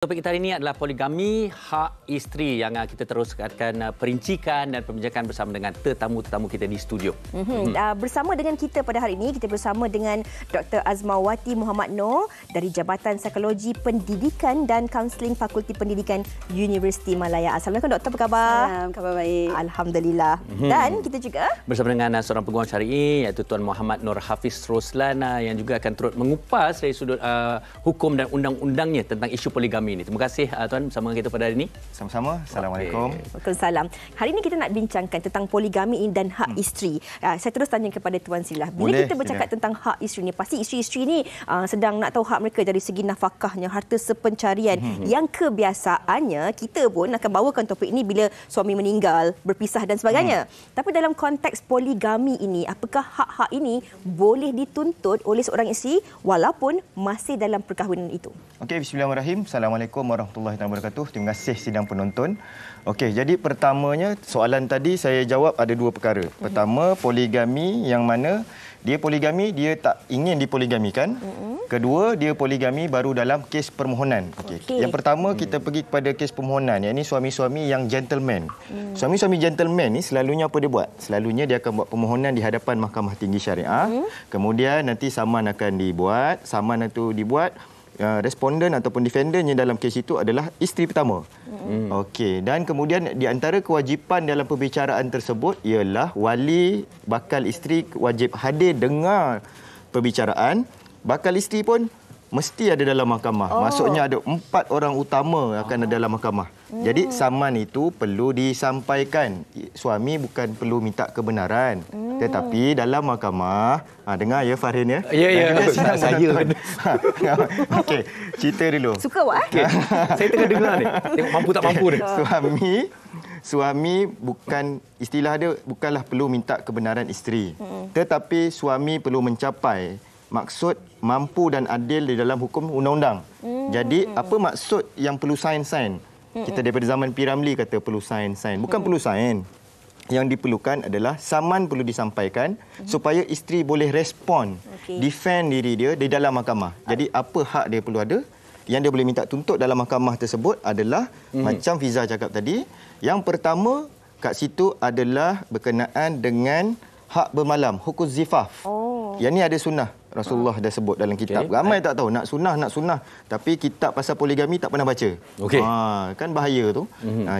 Topik kita hari ini adalah poligami, hak isteri yang kita teruskan perincikan dan pembincangan bersama dengan tetamu-tetamu kita di studio. Bersama dengan kita pada hari ini, kita bersama dengan Dr. Azmawati Muhammad Noor dari Jabatan Psikologi Pendidikan dan Kaunseling Fakulti Pendidikan Universiti Malaya. Assalamualaikum Doktor, apa khabar? Salam, khabar baik. Alhamdulillah. Dan kita juga bersama dengan seorang peguam syar'i iaitu Tuan Muhammad Nur Hafiz Roslan yang juga akan turut mengupas dari sudut hukum dan undang-undangnya tentang isu poligami ini. Terima kasih Tuan bersama kita pada hari ini. Sama-sama. Assalamualaikum. Waalaikumsalam. Hari ini kita nak bincangkan tentang poligami dan hak isteri. Saya terus tanya kepada Tuan Silah. Bila kita bercakap tentang hak isteri ni, pasti isteri-isteri ni sedang nak tahu hak mereka dari segi nafkahnya, harta sepencarian. Yang kebiasaannya kita pun akan bawakan topik ini bila suami meninggal, berpisah dan sebagainya. Tapi dalam konteks poligami ini, apakah hak-hak ini boleh dituntut oleh seorang isteri walaupun masih dalam perkahwinan itu? Okey, bismillahirrahmanirrahim. Assalamualaikum warahmatullahi wabarakatuh. Terima kasih sidang penonton. Okey, jadi pertamanya soalan tadi saya jawab ada dua perkara. Pertama, poligami yang mana dia poligami, dia tak ingin dipoligamikan. Kedua, dia poligami baru dalam kes permohonan. Okey. Yang pertama kita pergi kepada kes permohonan, iaitu suami-suami yang gentleman. Suami-suami gentleman ni selalunya apa dia buat? Selalunya dia akan buat permohonan di hadapan Mahkamah Tinggi Syariah. Kemudian nanti saman akan dibuat, saman itu dibuat. Responden ataupun defendernya dalam kes itu adalah isteri pertama. Okey, dan kemudian di antara kewajipan dalam perbicaraan tersebut ialah wali bakal isteri wajib hadir dengar perbicaraan. Bakal isteri pun mesti ada dalam mahkamah. Maksudnya ada 4 orang utama akan ada dalam mahkamah. Jadi saman itu perlu disampaikan. Suami bukan perlu minta kebenaran. Tetapi dalam mahkamah, dengar ya Farin ya? Ya. Saya. Okey, cerita dulu. Suka buat? Okay. Saya tengah dengar ni. Tengok mampu tak mampu ni. Suami bukan, istilah dia bukanlah perlu minta kebenaran isteri. Tetapi suami perlu mencapai maksud mampu dan adil di dalam hukum undang-undang. Jadi apa maksud yang perlu sign? Kita daripada zaman P. Ramlee kata perlu sign. Bukan perlu sign. Yang diperlukan adalah saman perlu disampaikan supaya isteri boleh respon, defend diri dia di dalam mahkamah. Jadi apa hak dia perlu ada? Yang dia boleh minta tuntut dalam mahkamah tersebut adalah macam Fiza cakap tadi. Yang pertama kat situ adalah berkenaan dengan hak bermalam, hukum zifaf. Yang ni ada sunnah. Rasulullah dah sebut dalam kitab. Ramai tak tahu nak sunnah. Tapi kitab pasal poligami tak pernah baca. Kan bahaya tu.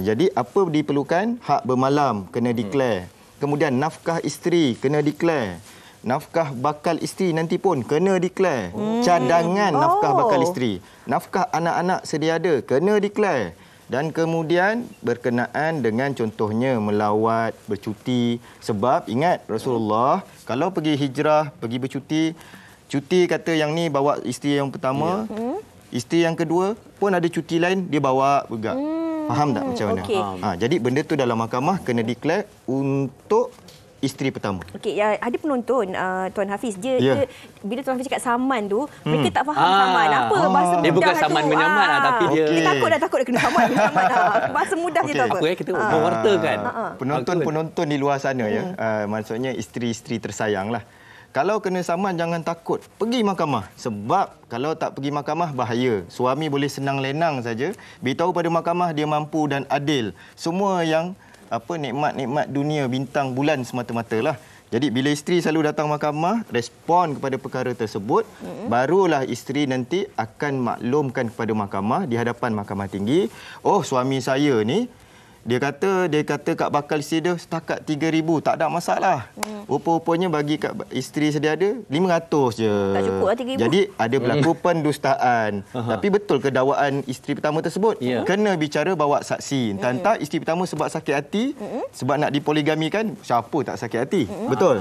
Jadi apa diperlukan? Hak bermalam kena declare. Kemudian nafkah isteri kena declare. Nafkah bakal isteri nanti pun kena declare. Cadangan nafkah bakal isteri. Nafkah anak-anak sedia ada kena declare. Dan kemudian berkenaan dengan contohnya melawat, bercuti. Sebab ingat Rasulullah kalau pergi hijrah, pergi bercuti, cuti kata yang ni bawa isteri yang pertama, isteri yang kedua pun ada cuti lain, dia bawa juga. Faham tak macam mana? Jadi benda tu dalam mahkamah kena declare untuk isteri pertama. Okey, ada penonton Tuan Hafiz dia bila Tuan Hafiz cakap saman tu, mereka tak faham saman apa bahasa mudah. Dia bukan saman menyaman tapi dia takut dah kena saman. Bahasa mudah je tu apa? Kita mewartakan. Penonton di luar sana ya. Maksudnya isteri-isteri tersayanglah. Kalau kena saman jangan takut. Pergi mahkamah. Sebab kalau tak pergi mahkamah bahaya. Suami boleh senang lenang saja beritahu pada mahkamah dia mampu dan adil. Semua yang nikmat-nikmat dunia, bintang, bulan semata-mata lah. Jadi bila isteri selalu datang mahkamah, respon kepada perkara tersebut, barulah isteri nanti akan maklumkan kepada mahkamah di hadapan Mahkamah Tinggi, suami saya ni dia kata kat bakal isteri dia setakat 3,000, tak ada masalah. Rupa-rupanya bagi kat isteri sedia ada 500 je. Tak cukup lah 3,000. Jadi ada berlaku pendustaan. Tapi betul ke dakwaan isteri pertama tersebut? Kena bicara bawa saksi. Entah isteri pertama sebab sakit hati, sebab nak dipoligamikan, siapa tak sakit hati? Betul?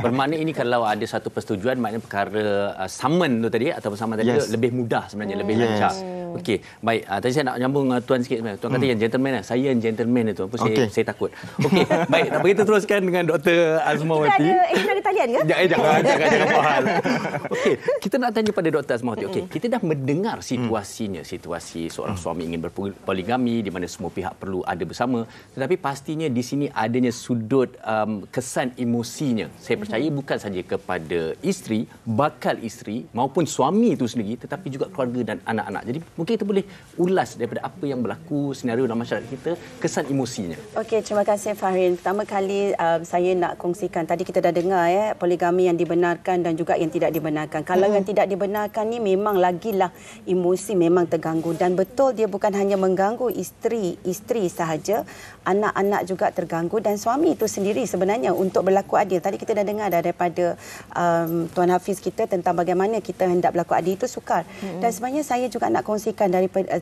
Bermakna ini kalau ada satu persetujuan, maknanya perkara saman tu tadi ataupun saman tadi lebih mudah sebenarnya, lebih lancar. Okey, baik. Tadi saya nak nyambung Tuan sikit sebenarnya. Tuan kata yang gentleman, saya yang gentleman itu. Saya takut. Okey, baik. Tak apa, kita teruskan dengan Dr. Azmawati. Kita ada talian ke? Jangan faham. Okey, kita nak tanya pada Dr. Azmawati. Okey, kita dah mendengar situasinya, situasi seorang suami ingin berpoligami di mana semua pihak perlu ada bersama. Tetapi pastinya di sini adanya sudut kesan emosinya. Saya percaya bukan saja kepada isteri, bakal isteri maupun suami itu sendiri, tetapi juga keluarga dan anak-anak. Jadi Mungkin kita boleh ulas daripada apa yang berlaku senario dalam masyarakat kita, kesan emosinya. Okey, terima kasih Farin. Pertama kali saya nak kongsikan, tadi kita dah dengar poligami yang dibenarkan dan juga yang tidak dibenarkan. Kalau yang tidak dibenarkan ni memang lagilah emosi memang terganggu, dan betul dia bukan hanya mengganggu isteri sahaja, anak-anak juga terganggu, dan suami itu sendiri sebenarnya untuk berlaku adil. Tadi kita dah dengar daripada Tuan Hafiz kita tentang bagaimana kita hendak berlaku adil itu sukar. Dan sebenarnya saya juga nak kongsikan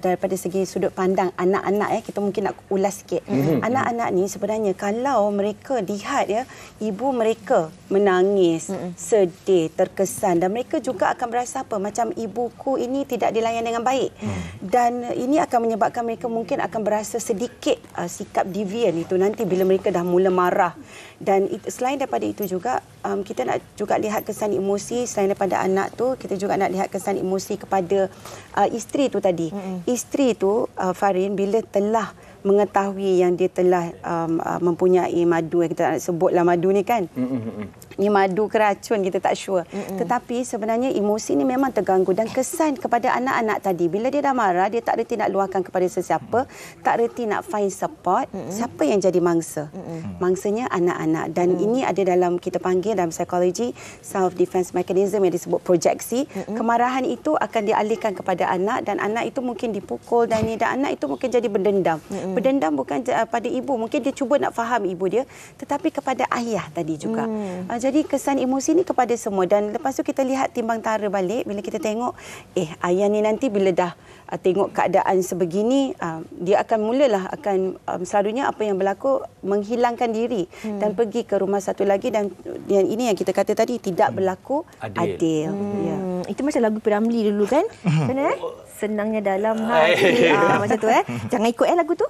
daripada segi sudut pandang anak-anak, kita mungkin nak ulas sikit. Anak-anak ni sebenarnya kalau mereka lihat ibu mereka menangis, sedih, terkesan, dan mereka juga akan berasa apa, macam ibuku ini tidak dilayan dengan baik. Dan ini akan menyebabkan mereka mungkin akan berasa sedikit sikap deviant itu nanti bila mereka dah mula marah. Dan selain daripada itu juga kita nak juga lihat kesan emosi. Selain daripada anak tu, kita juga nak lihat kesan emosi kepada isteri tu tadi. Isteri tu Farin, bila telah mengetahui yang dia telah mempunyai madu, yang kita nak sebutlah madu ni kan, ni madu ke racun, kita tak sure. Tetapi sebenarnya emosi ni memang terganggu, dan kesan kepada anak-anak tadi, bila dia dah marah, dia tak reti nak luahkan kepada sesiapa, tak reti nak find support. Siapa yang jadi mangsa? Mangsanya anak-anak. Dan ini ada dalam, kita panggil dalam psikologi, self defense mechanism yang disebut projeksi. Kemarahan itu akan dialihkan kepada anak, dan anak itu mungkin dipukul, dan anak itu mungkin jadi berdendam. Berdendam bukan pada ibu, mungkin dia cuba nak faham ibu dia, tetapi kepada ayah tadi juga. Jadi kesan emosi ni kepada semua. Dan lepas tu kita lihat timbang tara balik, bila kita tengok ayah ni nanti bila dah tengok keadaan sebegini, dia akan mulalah selalunya apa yang berlaku, menghilangkan diri dan pergi ke rumah satu lagi, dan ini yang kita kata tadi, tidak berlaku adil. Itu macam lagu Piramli dulu kan? Benar? Senangnya dalam hati. Macam tu Jangan ikut lagu tu.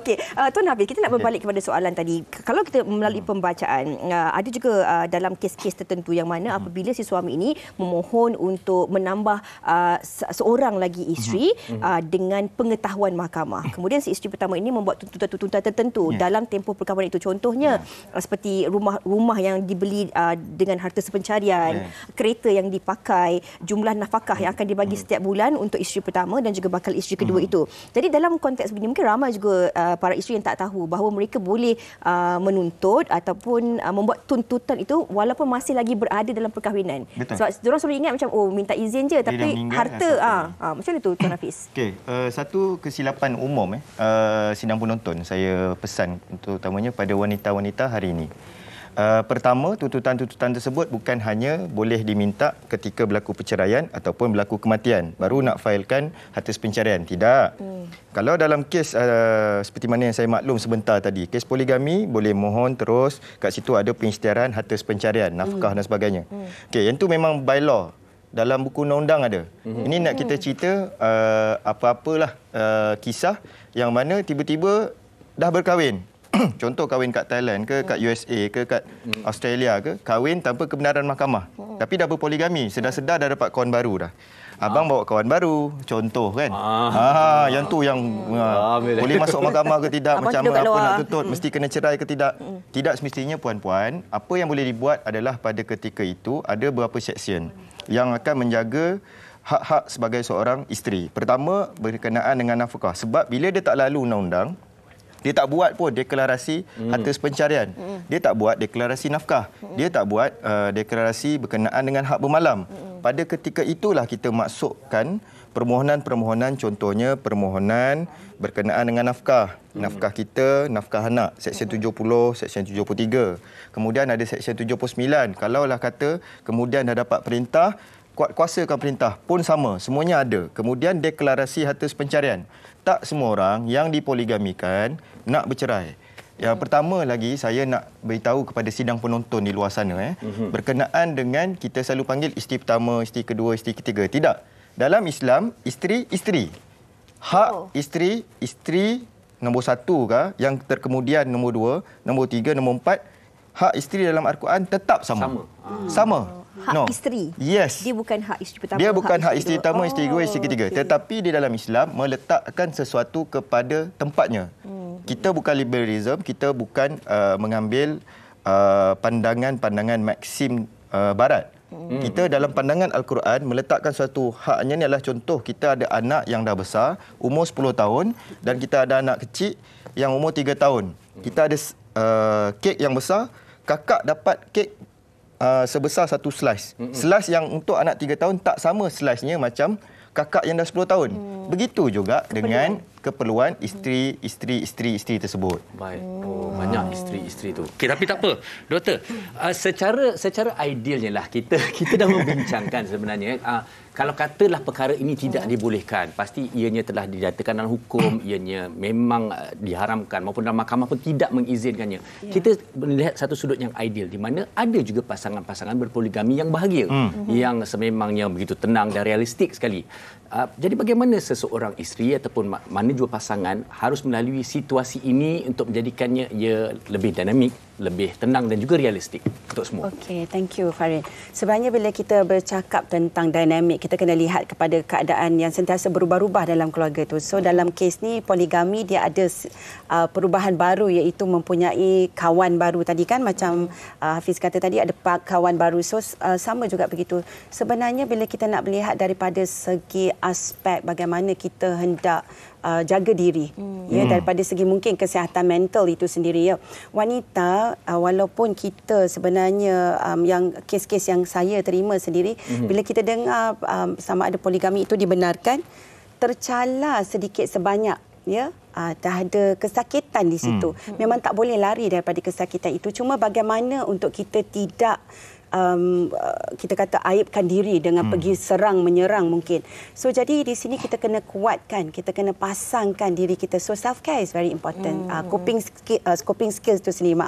Okey. Tuan Hafiz, kita nak berbalik kepada soalan tadi. Kalau kita melalui pembacaan, ada juga dalam kes-kes tertentu yang mana apabila si suami ini memohon untuk menambah seorang lagi isteri dengan pengetahuan mahkamah. Kemudian si isteri pertama ini membuat tuntutan-tuntutan tertentu dalam tempoh perkahwinan itu. Contohnya seperti rumah yang dibeli dengan harta sepencarian, kereta yang dipakai, jumlah nafkah yang akan dibagi setiap bulan untuk isteri pertama dan juga bakal isteri kedua itu. Jadi dalam konteks begini, mungkin ramai juga para isteri yang tak tahu bahawa mereka boleh menuntut ataupun membuat tuntutan itu walaupun masih lagi berada dalam perkahwinan. Sebab diorang selalu ingat macam minta izin je, tapi harta macam mana tu Tuan Hafiz? Okey, satu kesilapan umum sidang penonton saya pesan terutamanya pada wanita-wanita hari ini. Pertama, tuntutan-tuntutan tersebut bukan hanya boleh diminta ketika berlaku perceraian ataupun berlaku kematian baru nak failkan harta pencarian. Tidak. Kalau dalam kes seperti mana yang saya maklum sebentar tadi, kes poligami boleh mohon terus, kat situ ada pengisytiharan harta pencarian, nafkah dan sebagainya. Okey, yang tu memang by law. Dalam buku undang-undang ada. Ini nak kita cerita apa-apalah kisah yang mana tiba-tiba dah berkahwin. Contoh kahwin kat Thailand ke, kat USA ke, kat Australia ke, kahwin tanpa kebenaran mahkamah. Tapi dah berpoligami, sedar-sedar dah dapat kawan baru dah. Abang bawa kawan baru, contoh kan. Yang tu yang boleh masuk mahkamah ke tidak, macam apa nak tuntut, mesti kena cerai ke tidak. Tidak semestinya puan-puan. Apa yang boleh dibuat adalah pada ketika itu ada beberapa seksyen yang akan menjaga hak-hak sebagai seorang isteri. Pertama, berkenaan dengan nafkah. Sebab bila dia tak lalu undang-undang, dia tak buat pun deklarasi harta pencarian. Dia tak buat deklarasi nafkah. Dia tak buat deklarasi berkenaan dengan hak bermalam. Pada ketika itulah kita masukkan permohonan-permohonan, contohnya permohonan berkenaan dengan nafkah. Nafkah kita, nafkah anak, Seksyen 70, Seksyen 73. Kemudian ada Seksyen 79. Kalaulah kata kemudian dah dapat perintah, kuasakan perintah pun sama, semuanya ada. Kemudian deklarasi harta pencarian. Tak semua orang yang dipoligamikan nak bercerai. Yang pertama lagi saya nak beritahu kepada sidang penonton di luar sana berkenaan dengan kita selalu panggil isteri pertama, isteri kedua, isteri ketiga. Tidak. Dalam Islam, isteri. Hak isteri nombor 1 kah, yang terkemudian nombor 2, nombor 3, nombor 4, hak isteri dalam Al-Quran tetap sama. Sama. Hak isteri. Yes. Dia bukan hak isteri pertama. Dia bukan hak isteri pertama, isteri kedua, isteri ketiga. Okay. Tetapi di dalam Islam meletakkan sesuatu kepada tempatnya. Kita bukan liberalism, kita bukan mengambil pandangan-pandangan Maxim Barat. Kita dalam pandangan Al-Quran meletakkan suatu haknya ni adalah contoh kita ada anak yang dah besar, umur 10 tahun dan kita ada anak kecil yang umur 3 tahun. Kita ada kek yang besar, kakak dapat kek sebesar satu slice. Slice yang untuk anak 3 tahun tak sama slice-nya macam kakak yang dah 10 tahun. Begitu juga dengan keperluan isteri tersebut. Baik. Oh, banyak isteri-isteri tu. Okey, tapi tak apa. Doktor, secara idealnya lah kita dah membincangkan sebenarnya kalau katalah perkara ini tidak dibolehkan, pasti ianya telah didatakan dalam hukum, ianya memang diharamkan maupun dalam mahkamah pun tidak mengizinkannya. Kita melihat satu sudut yang ideal di mana ada juga pasangan-pasangan berpoligami yang bahagia, yang sememangnya begitu tenang dan realistik sekali. Jadi bagaimana seseorang isteri ataupun mana jua pasangan harus melalui situasi ini untuk menjadikannya ia lebih dinamik, lebih tenang dan juga realistik untuk semua. Okey, thank you Farid. Sebenarnya bila kita bercakap tentang dinamik, kita kena lihat kepada keadaan yang sentiasa berubah-ubah dalam keluarga itu. So dalam kes ni poligami dia ada perubahan baru iaitu mempunyai kawan baru tadi kan macam Hafiz kata tadi ada kawan baru. So sama juga begitu. Sebenarnya bila kita nak melihat daripada segi aspek bagaimana kita hendak jaga diri ya daripada segi mungkin kesihatan mental itu sendiri ya. Wanita walaupun kita sebenarnya yang kes-kes yang saya terima sendiri bila kita dengar sama ada poligami itu dibenarkan tercala sedikit sebanyak ya dah ada kesakitan di situ. Memang tak boleh lari daripada kesakitan itu. Cuma bagaimana untuk kita tidak kita kata aibkan diri dengan pergi serang menyerang mungkin. So jadi di sini kita kena kuatkan, kita kena pasangkan diri kita. So self care is very important. Coping skills itu sendiri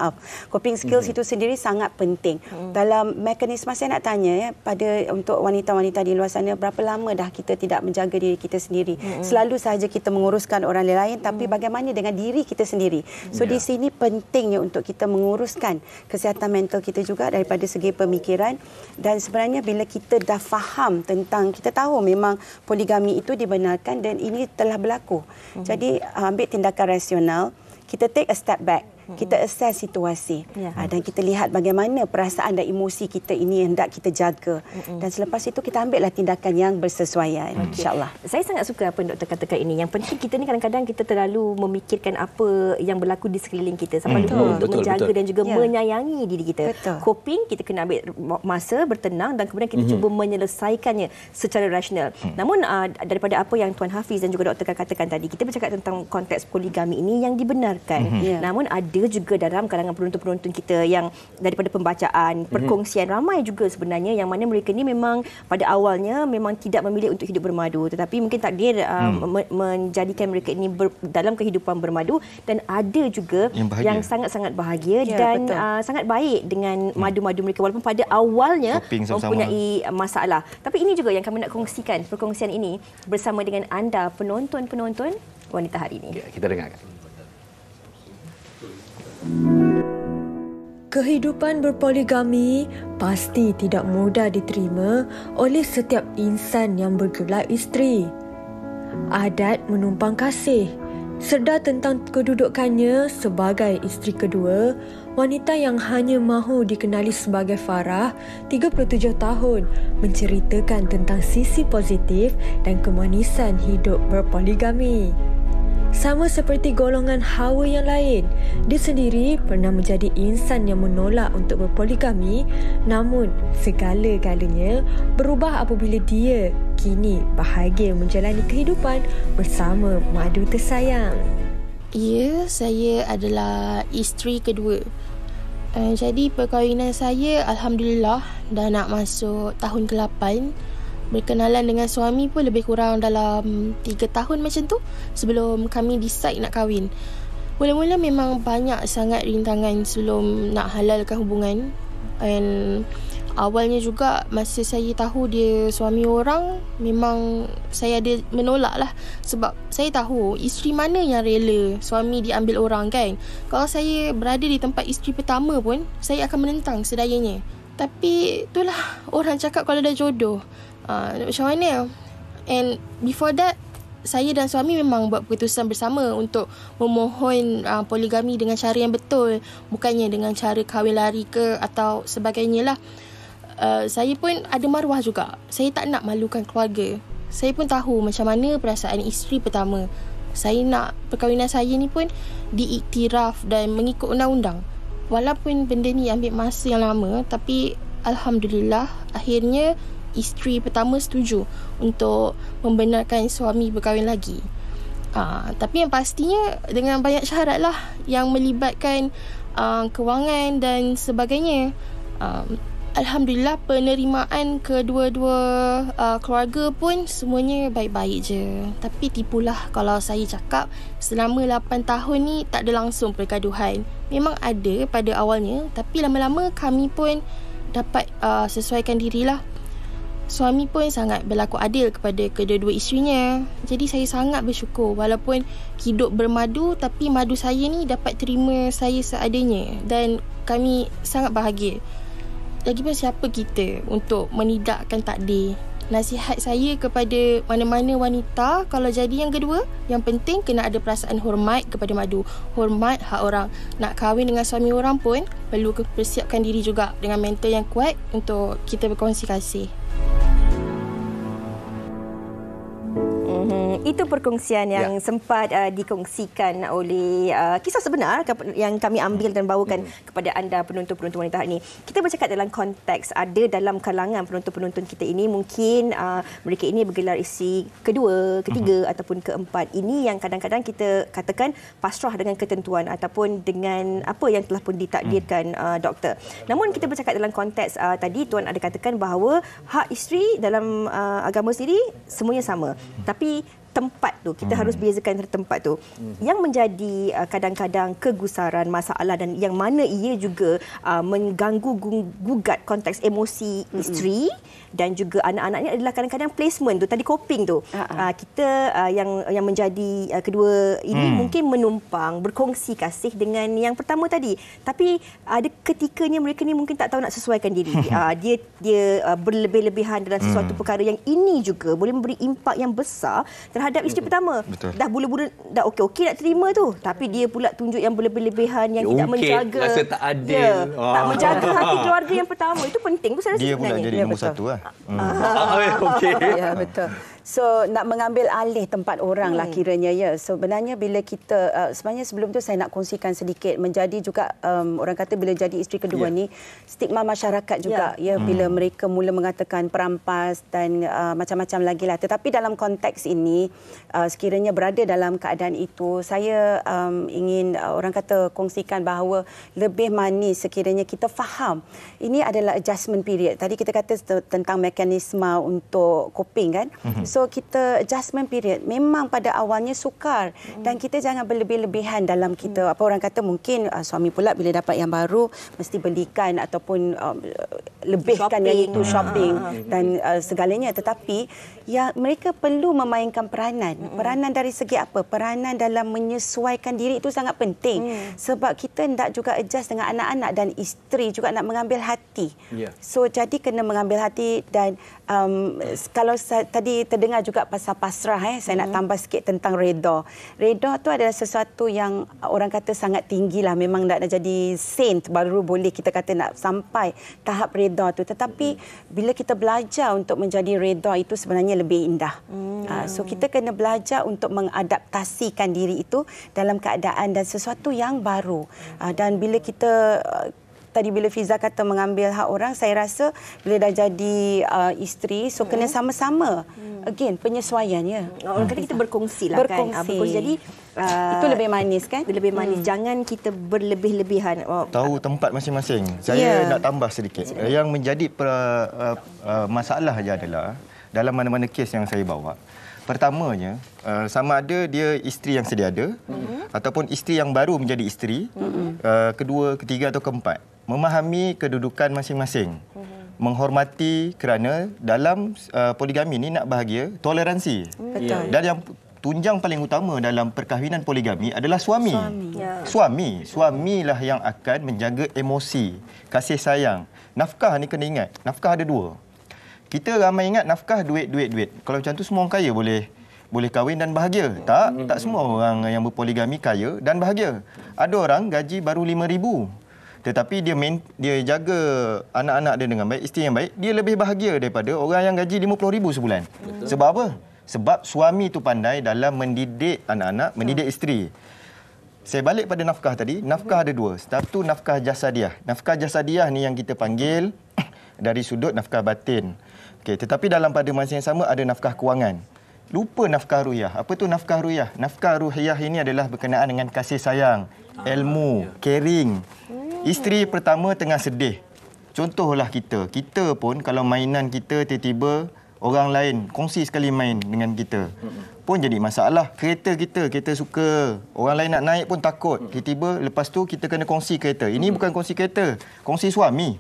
coping skills itu sendiri sangat penting. Dalam mekanisme saya nak tanya ya pada untuk wanita-wanita di luar sana, berapa lama dah kita tidak menjaga diri kita sendiri? Selalu sahaja kita menguruskan orang lain tapi bagaimana dengan diri kita sendiri? So di sini pentingnya untuk kita menguruskan kesihatan mental kita juga daripada segi pemikiran. Dan sebenarnya bila kita dah faham tentang, kita tahu memang poligami itu dibenarkan dan ini telah berlaku. Jadi ambil tindakan rasional, kita take a step back, kita assess situasi dan kita lihat bagaimana perasaan dan emosi kita ini hendak kita jaga dan selepas itu kita ambillah tindakan yang bersesuaian insya-Allah. Saya sangat suka apa yang doktor katakan ini. Yang penting kita ni kadang-kadang kita terlalu memikirkan apa yang berlaku di sekeliling kita sampai lupa untuk menjaga dan juga menyayangi diri kita. Coping kita kena ambil masa bertenang dan kemudian kita cuba menyelesaikannya secara rasional. Namun daripada apa yang Tuan Hafiz dan juga doktor katakan tadi, kita bercakap tentang konteks poligami ini yang dibenarkan. Namun ada juga dalam kalangan penonton-penonton kita yang daripada pembacaan, perkongsian ramai juga sebenarnya yang mana mereka ni memang pada awalnya memang tidak memilih untuk hidup bermadu tetapi mungkin takdir menjadikan mereka ini dalam kehidupan bermadu dan ada juga yang sangat-sangat bahagia dan sangat baik dengan madu-madu mereka walaupun pada awalnya mempunyai masalah. Tapi ini juga yang kami nak kongsikan perkongsian ini bersama dengan anda penonton-penonton wanita hari ini. Kita dengarkan. Kehidupan berpoligami pasti tidak mudah diterima oleh setiap insan yang bergelar isteri. Adat menumpang kasih. Sedar tentang kedudukannya sebagai isteri kedua, wanita yang hanya mahu dikenali sebagai Farah, 37 tahun, menceritakan tentang sisi positif dan kemanisan hidup berpoligami. Sama seperti golongan Hawa yang lain, dia sendiri pernah menjadi insan yang menolak untuk berpoligami, namun segala-galanya berubah apabila dia kini bahagia menjalani kehidupan bersama madu tersayang. Ya, saya adalah isteri kedua. Jadi perkahwinan saya alhamdulillah dah nak masuk tahun ke-8. Berkenalan dengan suami pun lebih kurang dalam 3 tahun macam tu sebelum kami decide nak kahwin. Mula-mula memang banyak sangat rintangan sebelum nak halalkan hubungan. And awalnya juga masa saya tahu dia suami orang, memang saya ada menolak lah. Sebab saya tahu isteri mana yang rela suami diambil orang kan. Kalau saya berada di tempat isteri pertama pun, saya akan menentang sedayanya. Tapi itulah orang cakap kalau dah jodoh. Macam mana? And before that, saya dan suami memang buat keputusan bersama untuk memohon poligami dengan cara yang betul, bukannya dengan cara kahwin lari ke atau sebagainya lah. saya pun ada maruah juga. Saya tak nak malukan keluarga. Saya pun tahu macam mana perasaan isteri pertama. Saya nak perkahwinan saya ni pun diiktiraf dan mengikut undang-undang. Walaupun benda ni ambil masa yang lama, tapi alhamdulillah akhirnya isteri pertama setuju untuk membenarkan suami berkahwin lagi. Tapi yang pastinya dengan banyak syarat lah yang melibatkan kewangan dan sebagainya. Alhamdulillah penerimaan kedua-dua keluarga pun semuanya baik-baik je. Tapi tipulah kalau saya cakap selama 8 tahun ni tak ada langsung pergaduhan. Memang ada pada awalnya, tapi lama-lama kami pun dapat sesuaikan dirilah. Suami pun sangat berlaku adil kepada kedua-dua isterinya. Jadi saya sangat bersyukur walaupun hidup bermadu, tapi madu saya ni dapat terima saya seadanya. Dan kami sangat bahagia. Lagipun siapa kita untuk menidakkan takdir. Nasihat saya kepada mana-mana wanita kalau jadi yang kedua, yang penting kena ada perasaan hormat kepada madu. Hormat hak orang. Nak kahwin dengan suami orang pun perlu persiapkan diri juga dengan mental yang kuat untuk kita berkongsi kasih. Itu perkongsian yang sempat dikongsikan oleh kisah sebenar yang kami ambil dan bawakan kepada anda penonton-penonton wanita hari ini. Kita bercakap dalam konteks ada dalam kalangan penonton-penonton kita ini mungkin mereka ini bergelar isteri kedua, ketiga ataupun keempat. Ini yang kadang-kadang kita katakan pasrah dengan ketentuan ataupun dengan apa yang telah pun ditakdirkan doktor. Namun kita bercakap dalam konteks tadi Tuan ada katakan bahawa hak isteri dalam agama sendiri semuanya sama. Tapi tempat tu, kita harus bezakan tempat tu. Yang menjadi kadang-kadang kegusaran, masalah dan yang mana ia juga mengganggu gugat konteks emosi isteri dan juga anak-anaknya adalah kadang-kadang placement tu, tadi coping tu. Kita yang menjadi kedua ini mungkin menumpang, berkongsi kasih dengan yang pertama tadi. Tapi ada ketikanya mereka ni mungkin tak tahu nak sesuaikan diri. Dia berlebih-lebihan dalam sesuatu perkara yang ini juga boleh memberi impak yang besar terhadap isteri pertama. Betul. Dah bula-bula dah okey nak terima tu, tapi dia pula tunjuk yang berlebih-lebihan yang tidak menjaga. Rasa tak adil. Tak menjaga hati keluarga yang pertama. Itu penting tu saya rasa Dia sebenarnya. pula jadi nombor satu lah. Okey. Ya, betul. So nak mengambil alih tempat orang lah kiranya ya. Sebenarnya bila kita sebenarnya sebelum tu saya nak kongsikan sedikit menjadi juga orang kata bila jadi isteri kedua ni stigma masyarakat juga ya bila mereka mula mengatakan perampas dan macam-macam lagi lah. Tetapi dalam konteks ini sekiranya berada dalam keadaan itu saya ingin orang kata kongsikan bahawa lebih manis sekiranya kita faham ini adalah adjustment period. Tadi kita kata tentang mekanisme untuk coping kan. So kita adjustment period memang pada awalnya sukar dan kita jangan berlebih-lebihan dalam kita apa orang kata mungkin suami pula bila dapat yang baru mesti belikan ataupun lebihkan yang itu shopping dan segalanya, tetapi ya mereka perlu memainkan peranan dari segi apa? Peranan dalam menyesuaikan diri itu sangat penting sebab kita hendak juga adjust dengan anak-anak dan isteri juga nak mengambil hati. So jadi kena mengambil hati dan kalau tadi terdengar juga pasal pasrah saya nak tambah sikit tentang redha. Redha tu adalah sesuatu yang orang kata sangat tinggilah, memang nak jadi saint baru boleh kita kata nak sampai tahap redha tu, tetapi bila kita belajar untuk menjadi redha itu sebenarnya lebih indah. So kita kena belajar untuk mengadaptasikan diri itu dalam keadaan dan sesuatu yang baru. Dan bila kita tadi bila Fiza kata mengambil hak orang, saya rasa bila dah jadi isteri, so kena sama-sama. Again, penyesuaiannya. Orang kata kita berkongsi lah kan. Berkongsi. Jadi itu lebih manis kan? Lebih manis. Jangan kita berlebih-lebihan. Tahu tempat masing-masing. Saya nak tambah sedikit. Yang menjadi masalah je adalah dalam mana-mana kes yang saya bawa. Pertamanya, sama ada dia isteri yang sedia ada ataupun isteri yang baru menjadi isteri, kedua, ketiga atau keempat. Memahami kedudukan masing-masing. Menghormati kerana dalam poligami ni nak bahagia, toleransi. Betul. Dan yang tunjang paling utama dalam perkahwinan poligami adalah suami. Suamilah yang akan menjaga emosi, kasih sayang. Nafkah ni kena ingat, nafkah ada dua. Kita ramai ingat nafkah duit. Kalau macam tu semua orang kaya boleh kahwin dan bahagia. Tak semua orang yang berpoligami kaya dan bahagia. Ada orang gaji baru 5,000. tetapi dia jaga anak-anak dia dengan baik, isteri yang baik, dia lebih bahagia daripada orang yang gaji RM50,000 sebulan. Sebab apa? Sebab suami itu pandai dalam mendidik anak-anak, mendidik isteri. Saya balik pada nafkah tadi. Nafkah ada dua. Satu nafkah jasadiah. Nafkah jasadiah ni yang kita panggil dari sudut nafkah batin. Okey, tetapi dalam pada masa yang sama ada nafkah kewangan. Lupa nafkah ruhiyah. Apa tu nafkah ruhiyah? Nafkah ruhiyah ini adalah berkenaan dengan kasih sayang, ilmu, caring. Isteri pertama tengah sedih. Contohlah kita pun kalau mainan kita tiba-tiba orang lain kongsi sekali main dengan kita, pun jadi masalah. Kita suka, orang lain nak naik pun takut. Tiba-tiba lepas tu kita kena kongsi kereta. Ini bukan kongsi kereta, kongsi suami.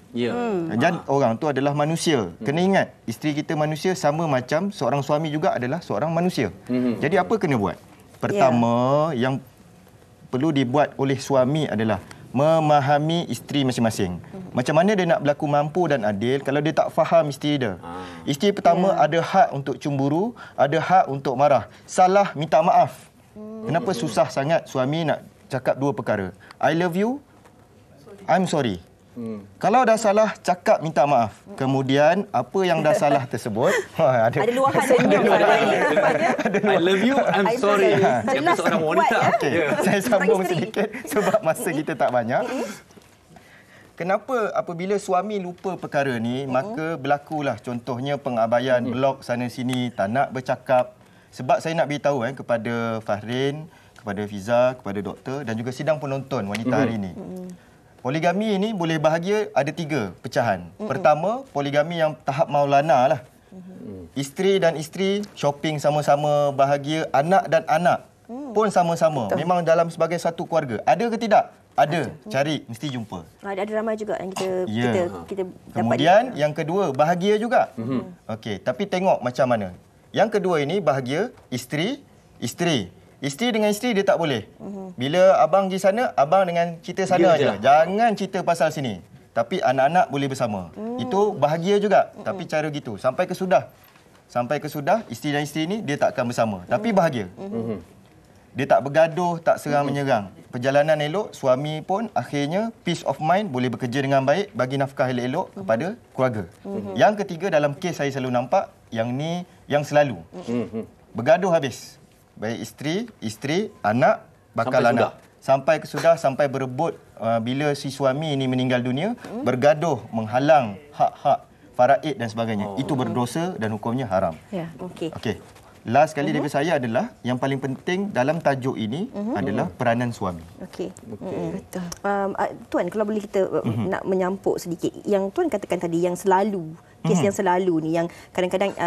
Dan orang tu adalah manusia. Kena ingat, isteri kita manusia sama macam seorang suami juga adalah seorang manusia. Jadi apa kena buat? Pertama, yang perlu dibuat oleh suami adalah memahami isteri masing-masing. Macam mana dia nak berlaku mampu dan adil kalau dia tak faham isteri dia. Isteri pertama ada hak untuk cemburu, ada hak untuk marah. Salah, minta maaf. Kenapa susah sangat suami nak cakap dua perkara? I love you, I'm sorry. Kalau dah salah, cakap minta maaf. Kemudian, apa yang dah salah tersebut... ada luahan senyum. I love you, I'm sorry. Jelas seorang wanita. Saya sambung sedikit sebab masa kita tak banyak. Kenapa apabila suami lupa perkara ni, maka berlakulah contohnya pengabaian, blok sana sini, tak nak bercakap. Sebab saya nak beritahu kepada Fahrin, kepada Fiza, kepada doktor dan juga sidang penonton wanita hari ini. Poligami ini boleh bahagia ada 3 pecahan. Pertama, poligami yang tahap Maulana lah. Isteri dan isteri shopping sama-sama, bahagia. Anak dan anak pun sama-sama. Memang dalam sebagai satu keluarga. Ada ke tidak? Ada. Cari, mesti jumpa. Ada ramai juga yang kita dapat. Kemudian yang kedua, bahagia juga. Okey, tapi tengok macam mana. Yang kedua ini bahagia isteri. Isteri dengan isteri dia tak boleh. Bila abang pergi sana, abang dengan kita sana aja. Jangan cerita pasal sini. Tapi anak-anak boleh bersama. Itu bahagia juga. Tapi cara gitu. Sampai ke sudah, isteri dan isteri ni dia tak akan bersama. Tapi bahagia. Dia tak bergaduh, tak serang-menyerang. Perjalanan elok, suami pun akhirnya peace of mind, boleh bekerja dengan baik, bagi nafkah elok-elok kepada keluarga. Yang ketiga, dalam kes saya selalu nampak, yang ni yang selalu. Bergaduh habis. Baik isteri, anak, bakal anak. Sampai ke sudah, sampai berebut bila si suami ini meninggal dunia, bergaduh, menghalang hak-hak, faraid dan sebagainya. Itu berdosa dan hukumnya haram. Okey. Last sekali daripada saya adalah yang paling penting dalam tajuk ini adalah peranan suami. Okey. Betul. Tuan, kalau boleh kita nak menyampuk sedikit. Yang Tuan katakan tadi, yang selalu, kes yang selalu ni, yang kadang-kadang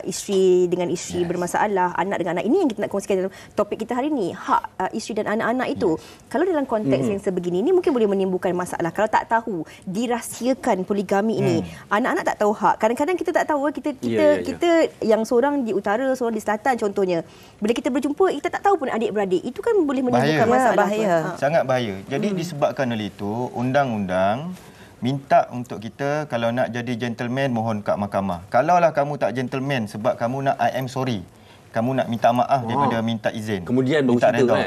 isteri dengan isteri bermasalah, anak dengan anak. Ini yang kita nak kongsikan dalam topik kita hari ni. Hak isteri dan anak-anak itu. Kalau dalam konteks yang sebegini, ini mungkin boleh menimbulkan masalah. Kalau tak tahu, dirahsiakan poligami ini. Anak-anak tak tahu hak. Kadang-kadang kita tak tahu. Kita yang seorang di utara, seorang di selatan contohnya. Bila kita berjumpa, kita tak tahu pun adik-beradik. Itu kan boleh menimbulkan masalah. Sangat bahaya. Jadi disebabkan oleh itu, undang-undang minta untuk kita kalau nak jadi gentleman mohon kat mahkamah. Kalaulah kamu tak gentleman sebab kamu nak I am sorry, kamu nak minta maaf daripada minta izin. Kemudian baru cerita.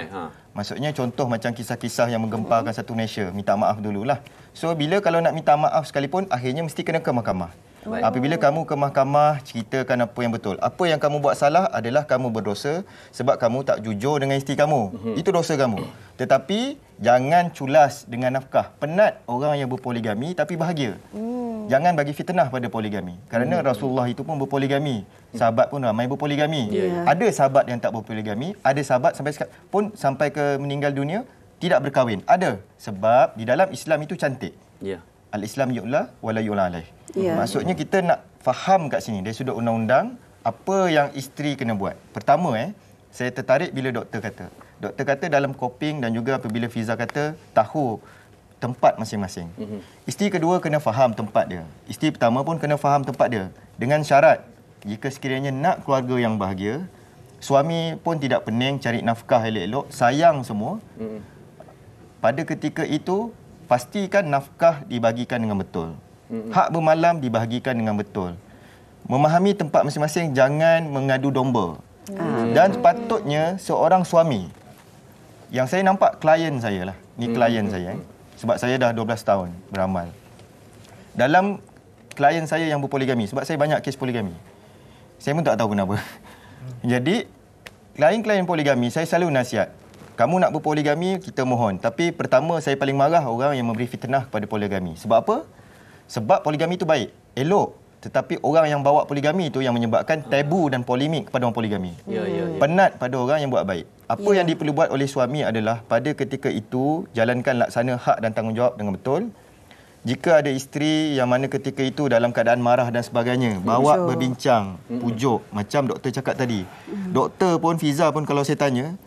Maksudnya contoh macam kisah-kisah yang menggemparkan satu Malaysia, minta maaf dululah. So bila kalau nak minta maaf sekalipun akhirnya mesti kena ke mahkamah. Apabila kamu ke mahkamah, ceritakan apa yang betul. Apa yang kamu buat salah adalah kamu berdosa sebab kamu tak jujur dengan isteri kamu. Itu dosa kamu. Tetapi jangan culas dengan nafkah. Penat orang yang berpoligami tapi bahagia. Jangan bagi fitnah pada poligami. Kerana Rasulullah itu pun berpoligami. Sahabat pun ramai berpoligami. Ada sahabat yang tak berpoligami, ada sahabat sampai ke meninggal dunia tidak berkahwin. Ada. Sebab di dalam Islam itu cantik. Al-Islam yu'la wa la yu'la alaih. Maksudnya kita nak faham kat sini dari sudut undang-undang apa yang isteri kena buat. Pertama saya tertarik bila doktor kata. Doktor kata dalam coping dan juga apabila Fiza kata tahu tempat masing-masing. Isteri kedua kena faham tempat dia. Isteri pertama pun kena faham tempat dia. Dengan syarat jika sekiranya nak keluarga yang bahagia, suami pun tidak pening cari nafkah elok-elok, sayang semua. Pada ketika itu pastikan nafkah dibagikan dengan betul. Hak bermalam dibahagikan dengan betul. Memahami tempat masing-masing, jangan mengadu domba. Dan sepatutnya seorang suami, yang saya nampak klien saya lah, ni klien saya. sebab saya dah 12 tahun beramal. Dalam klien saya yang berpoligami, sebab saya banyak kes poligami, saya pun tak tahu kenapa. Jadi, klien-klien poligami, saya selalu nasihat, kamu nak berpoligami, kita mohon. Tapi pertama, saya paling marah orang yang memberi fitnah kepada poligami. Sebab apa? Sebab poligami itu baik, elok. Tetapi orang yang bawa poligami itu yang menyebabkan tabu dan polemik kepada orang poligami. Penat pada orang yang buat baik. Apa yang diperlu buat oleh suami adalah pada ketika itu, jalankan laksana hak dan tanggungjawab dengan betul. Jika ada isteri yang mana ketika itu dalam keadaan marah dan sebagainya, bawa berbincang, pujuk. Macam doktor cakap tadi. Doktor pun, Fiza pun kalau saya tanya,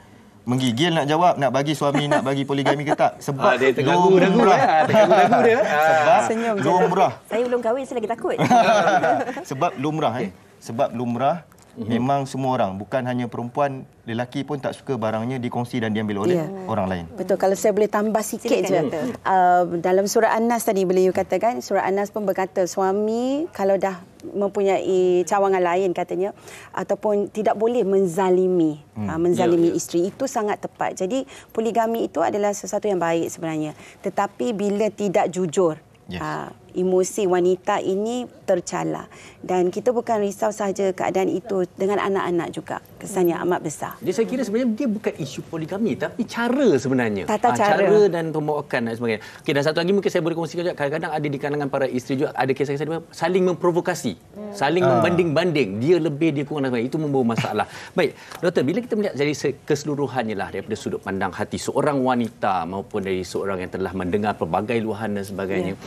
menggigil nak jawab, nak bagi suami, nak bagi poligami ke tak. Sebab dia lumrah. Sebab lumrah. Saya belum kahwin, saya lagi takut. Sebab lumrah. Sebab lumrah, memang semua orang, bukan hanya perempuan, lelaki pun tak suka barangnya dikongsi dan diambil oleh orang lain. Betul. Kalau saya boleh tambah sikit je. Dalam surah An-Nas tadi boleh you katakan, surah An-Nas pun berkata suami kalau dah mempunyai cawangan lain katanya, ataupun tidak boleh menzalimi isteri, itu sangat tepat. Jadi poligami itu adalah sesuatu yang baik sebenarnya. Tetapi bila tidak jujur, emosi wanita ini tercala. Dan kita bukan risau sahaja keadaan itu, dengan anak-anak juga. Kesan yang amat besar. Jadi saya kira sebenarnya dia bukan isu poligami, tapi cara sebenarnya. Tata cara. Cara dan pembawakan dan sebagainya. Okey, dan satu lagi mungkin saya boleh kongsikan juga, kadang-kadang ada di kalangan para isteri juga, ada kisah-kisah saling memprovokasi, saling membanding-banding. Dia lebih, dia kurang dan sebagainya. Itu membawa masalah. Baik, doktor, bila kita melihat dari keseluruhannya lah, daripada sudut pandang hati seorang wanita maupun dari seorang yang telah mendengar pelbagai luahan dan sebagainya,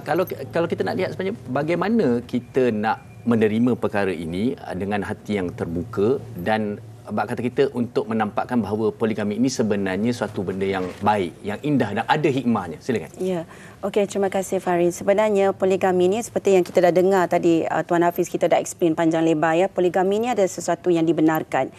kalau kita nak lihat sebenarnya bagaimana kita nak menerima perkara ini dengan hati yang terbuka dan kata kita untuk menampakkan bahawa poligami ini sebenarnya suatu benda yang baik, yang indah dan ada hikmahnya. Silakan. Ya. Okey, terima kasih Farid. Sebenarnya poligami ni seperti yang kita dah dengar tadi, Tuan Hafiz kita dah explain panjang lebar ya. Poligami ni ada sesuatu yang dibenarkan.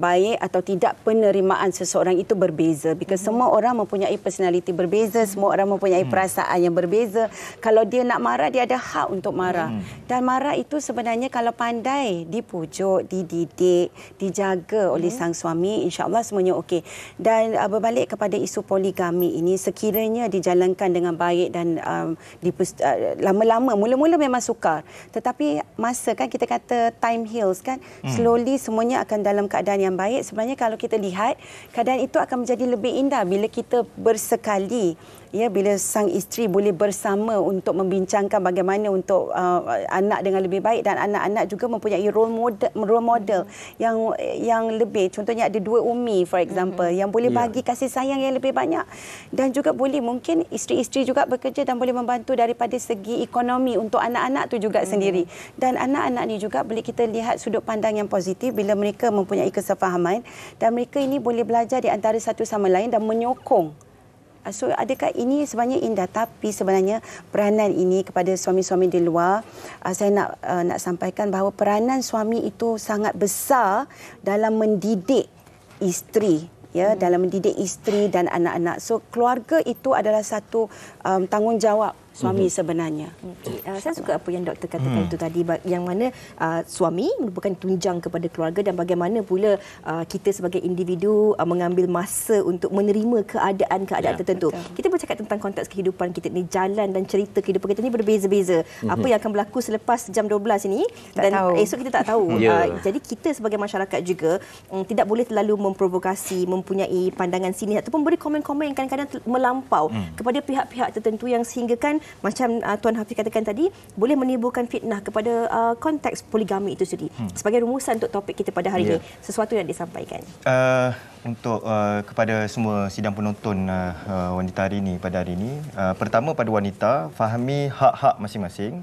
Baik atau tidak penerimaan seseorang itu berbeza. Because semua orang mempunyai personality berbeza, semua orang mempunyai perasaan yang berbeza. Kalau dia nak marah, dia ada hak untuk marah. Dan marah itu sebenarnya kalau pandai dipujuk, dididik, dijaga oleh sang suami, insya-Allah semuanya okey. Dan berbalik kepada isu poligami ini, sekiranya dijalankan dengan baik dan lama-lama, mula-mula memang sukar, tetapi masa kan kita kata time heals kan, slowly semuanya akan dalam keadaan yang baik. Sebenarnya kalau kita lihat, keadaan itu akan menjadi lebih indah bila kita bersekali, ya, bila sang isteri boleh bersama untuk membincangkan bagaimana untuk anak dengan lebih baik, dan anak-anak juga mempunyai role model yang lebih. Contohnya ada dua umi for example yang boleh bagi kasih sayang yang lebih banyak, dan juga boleh mungkin isteri-isteri juga bekerja dan boleh membantu daripada segi ekonomi untuk anak-anak tu juga sendiri. Dan anak-anak ni juga boleh kita lihat sudut pandang yang positif bila mereka mempunyai kesefahaman dan mereka ini boleh belajar di antara satu sama lain dan menyokong. So, adakah ini sebenarnya indah? Tapi sebenarnya peranan ini kepada suami-suami di luar, saya nak sampaikan bahawa peranan suami itu sangat besar dalam mendidik isteri, ya, dalam mendidik isteri dan anak-anak. So, keluarga itu adalah satu tanggungjawab suami sebenarnya. Saya suka apa yang doktor katakan itu tadi, yang mana suami merupakan tunjang kepada keluarga, dan bagaimana pula kita sebagai individu mengambil masa untuk menerima keadaan-keadaan tertentu. Betul. Kita bercakap tentang konteks kehidupan kita ni, jalan dan cerita kehidupan kita ni berbeza-beza. Apa yang akan berlaku selepas jam 12 ini dan esok kita tak tahu. Jadi kita sebagai masyarakat juga tidak boleh terlalu memprovokasi, mempunyai pandangan sini ataupun beri komen-komen yang kadang-kadang melampau kepada pihak-pihak tertentu yang sehinggakan macam Tuan Hafiz katakan tadi, boleh menimbulkan fitnah kepada konteks poligami itu sendiri. Sebagai rumusan untuk topik kita pada hari ini, sesuatu yang disampaikan. Untuk kepada semua sidang penonton wanita hari ini, pada hari ini, pertama pada wanita, fahami hak-hak masing-masing.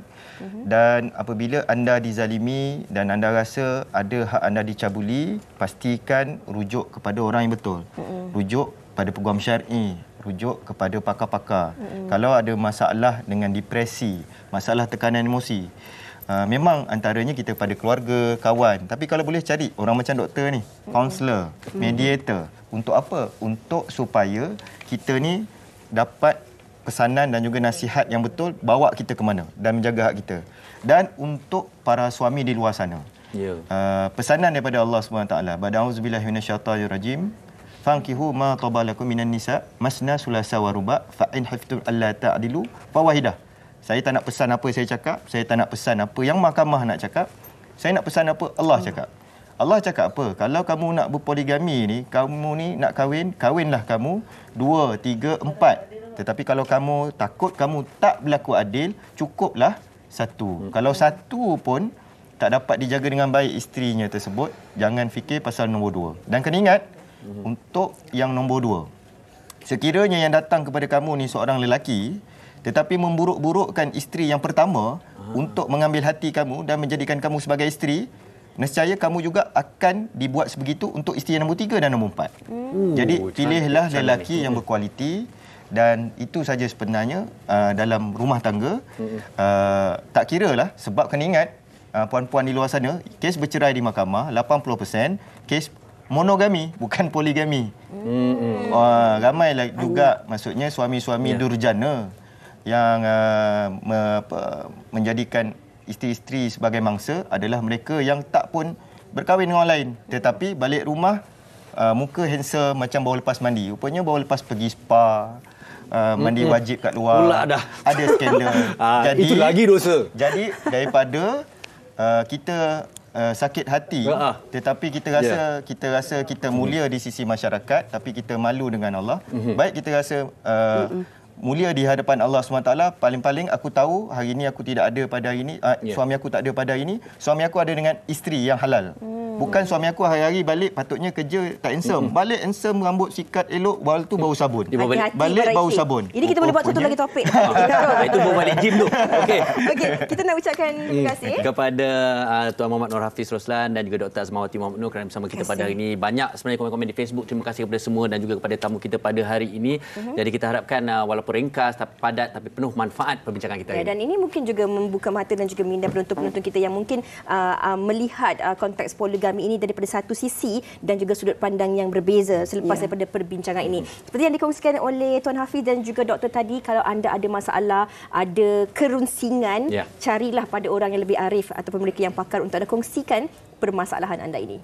Dan apabila anda dizalimi dan anda rasa ada hak anda dicabuli, pastikan rujuk kepada orang yang betul. Rujuk pada peguam syar'i, rujuk kepada pakar-pakar. Kalau ada masalah dengan depresi, masalah tekanan emosi, memang antaranya kita pada keluarga, kawan. Tapi kalau boleh cari orang macam doktor ni, kaunselor, mediator. Untuk apa? Untuk supaya kita ni dapat pesanan dan juga nasihat yang betul, bawa kita ke mana dan menjaga hak kita. Dan untuk para suami di luar sana, pesanan daripada Allah SWT, ba'da auzubillahi minasyaitanirrajim, fankihu ma tabalakum minan nisa masna sulasa wa ruba fa in haftum alla ta'dilu fawahidah. Saya tak nak pesan apa saya cakap, saya tak nak pesan apa yang mahkamah nak cakap. Saya nak pesan apa Allah cakap. Allah cakap apa? Kalau kamu nak berpoligami ni, kamu ni nak kahwin, kahwinlah kamu 2, 3, 4. Tetapi kalau kamu takut kamu tak berlaku adil, cukuplah 1. Kalau 1 pun tak dapat dijaga dengan baik isterinya tersebut, jangan fikir pasal nombor 2. Dan kena ingat, untuk yang nombor 2, sekiranya yang datang kepada kamu ni seorang lelaki, tetapi memburuk-burukkan isteri yang pertama untuk mengambil hati kamu dan menjadikan kamu sebagai isteri, nescaya kamu juga akan dibuat sebegitu untuk isteri yang nombor 3 dan nombor 4. Jadi pilihlah lelaki yang berkualiti, dan itu saja sebenarnya dalam rumah tangga. Tak kira lah, sebab kena ingat, puan-puan di luar sana, kes bercerai di mahkamah 80% kes monogami, bukan poligami. Ramai juga maksudnya suami-suami durjana yang menjadikan isteri-isteri sebagai mangsa adalah mereka yang tak pun berkahwin dengan orang lain, tetapi balik rumah muka handsome macam baru lepas mandi. Rupanya baru lepas pergi spa, mandi wajib kat luar. Pula dah. Ada skandal. Jadi itu lagi dosa. Jadi daripada kita sakit hati, tetapi kita rasa kita mulia di sisi masyarakat, tapi kita malu dengan Allah. Baik kita rasa mulia di hadapan Allah SWT. Paling-paling aku tahu hari ini aku tidak ada pada hari ini, suami aku tak ada pada hari ini, suami aku ada dengan isteri yang halal. Bukan suami aku hari-hari balik patutnya kerja tak handsome, balik handsome, rambut sikat elok, bawal tu bau sabun, balik bau sabun. Ini kita boleh buat satu lagi topik. Itu baru balik gym tu. Okey. Kita nak ucapkan terima kasih kepada Tuan Muhammad Nur Hafiz Roslan dan juga Dr. Azmawati Muhammad Nur kerana bersama kita pada hari ini. Banyak sebenarnya komen-komen di Facebook. Terima kasih kepada semua dan juga kepada tamu kita pada hari ini. Jadi kita harapkan walaupun ringkas, padat tapi penuh manfaat perbincangan kita hari ini. Dan ini mungkin juga membuka mata dan juga minda penonton-penonton kita yang mungkin melihat konteks poligami ini daripada satu sisi dan juga sudut pandang yang berbeza selepas daripada perbincangan ini. Seperti yang dikongsikan oleh Tuan Hafiz dan juga doktor tadi, kalau anda ada masalah, ada kerunsingan, carilah pada orang yang lebih arif ataupun mereka yang pakar untuk anda kongsikan permasalahan anda ini.